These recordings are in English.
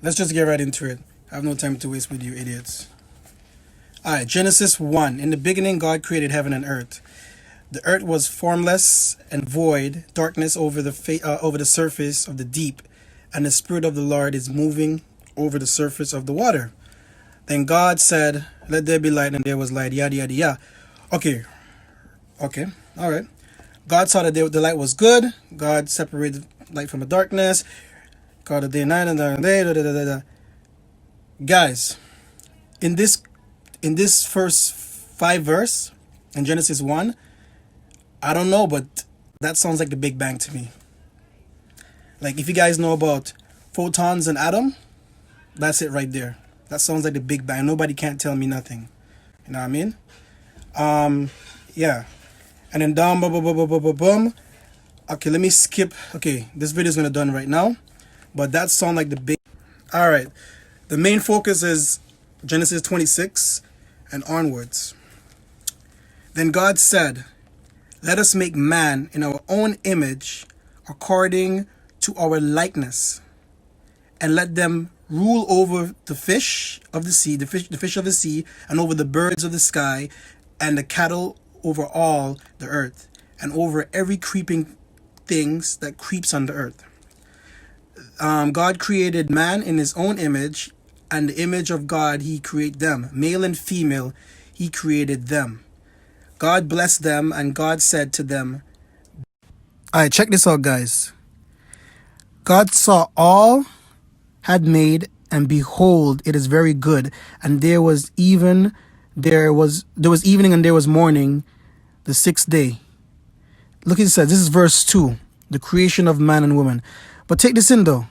Let's just get right into it. I have no time to waste with you idiots. Alright, Genesis 1. In the beginning, God created heaven and earth. The earth was formless and void, darkness over the surface of the deep, and the Spirit of the Lord is moving over the surface of the water. Then God said, "Let there be light," and there was light, yada yada yada. Okay, okay, alright. God saw that the light was good. God separated light from the darkness. God the day and night and the day. Da, da, da, da, da. Guys, in this first five verse in Genesis 1, I don't know, but that sounds like the Big Bang to me. Like if you guys know about photons and atom, that's it right there. That sounds like the Big Bang. Nobody can't tell me nothing. You know what I mean? Yeah. And then down, boom, boom, boom, boom, boom, boom, boom. Okay, let me skip. Okay, this video is gonna done right now, but that sound like the big. All right, the main focus is Genesis 26 and onwards. Then God said, "Let us make man in our own image, according to our likeness, and let them rule over the fish of the sea, the fish of the sea, and over the birds of the sky, and the cattle over all the earth, and over every creeping things that creeps on the earth." God created man in his own image, and the image of God he created them. Male and female, he created them. God blessed them, and God said to them, Alright, check this out, guys. God saw all had made, and behold, it is very good. And there was evening and there was morning, the sixth day. Look at it says, this is verse 2, the creation of man and woman. But take this in though.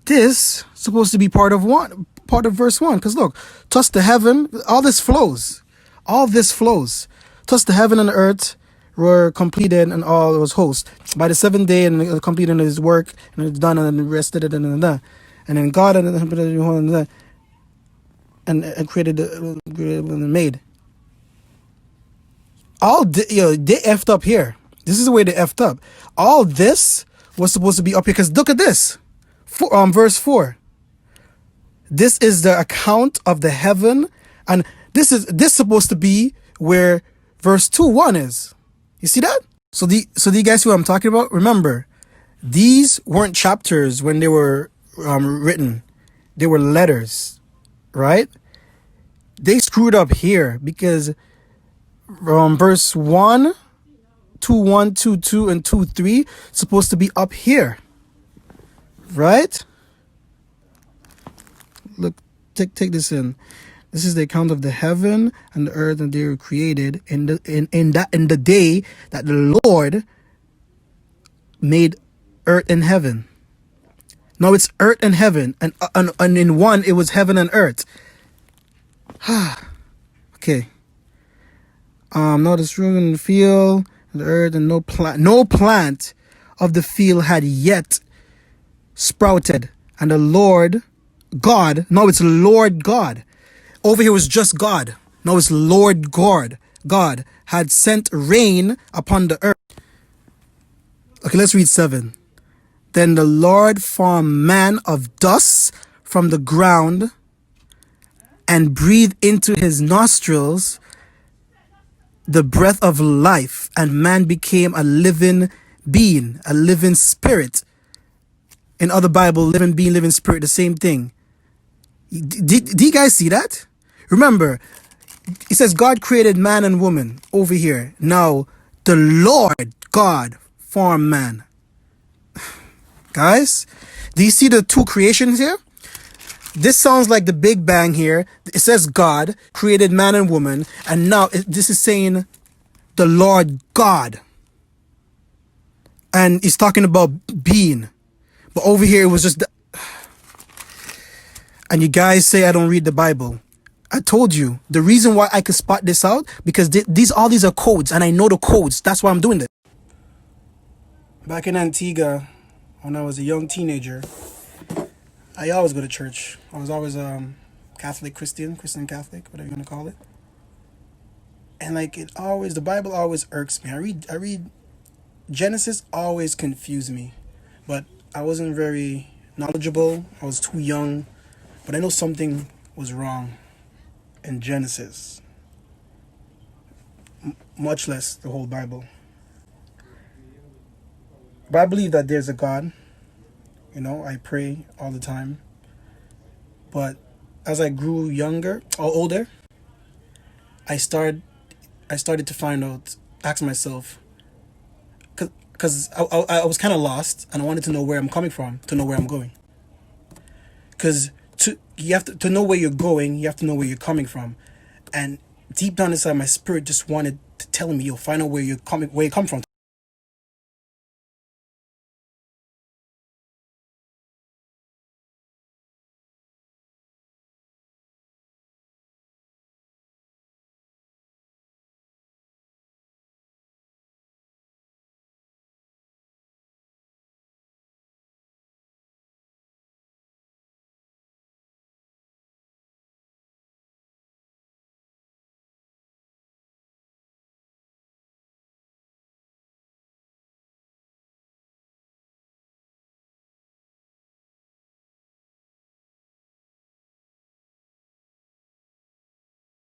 This supposed to be part of verse 1. Because look, thus the heaven, all this flows. All this flows. Thus the heaven and the earth were completed, and all was host. By the seventh day, and it completed his work, and it's done, and rested it, and then God and created and made. They effed up here. This is the way they effed up. All this was supposed to be up here, because look at this. Verse 4. This is the account of the heaven, and this supposed to be where verse 2:1 is. You see that? So you guys see what I'm talking about? Remember, these weren't chapters when they were written. They were letters, right? They screwed up here because verse 1, 2:1, 2:2, and 2:3 supposed to be up here, right? Look, take this in. This is the account of the heaven and the earth, and they were created in the day that the Lord made earth and heaven. Now it's earth and heaven, and in one it was heaven and earth. Okay. Now the fruit in the field, the earth, and no plant of the field had yet sprouted, and the Lord God. Now it's Lord God. Over here was just God. Now it's Lord God. God had sent rain upon the earth. Okay, let's read 7. Then the Lord formed man of dust from the ground, and breathed into his nostrils the breath of life, and man became a living being, a living spirit. In other Bible, living being, living spirit, the same thing. Did you guys see that? Remember, it says God created man and woman over here. Now, the Lord God formed man. Guys, do you see the two creations here? This sounds like the Big Bang here. It says God created man and woman, and now this is saying the Lord God. And it's talking about being. But over here, it was just... And you guys say I don't read the Bible. I told you, the reason why I could spot this out, because all these are codes, and I know the codes. That's why I'm doing this. Back in Antigua, when I was a young teenager, I always go to church. I was always Catholic, Christian Catholic, whatever you want to call it. And like the Bible always irks me. I read Genesis always confused me, but I wasn't very knowledgeable. I was too young, but I know something was wrong in Genesis, much less the whole Bible. But I believe that there's a God. I pray all the time. But as I grew younger or older, I started to find out, ask myself, because I was kind of lost and I wanted to know where I'm coming from, to know where I'm going. Because you have to know where you're going, you have to know where you're coming from. And deep down inside, my spirit just wanted to tell me, find out where you come from.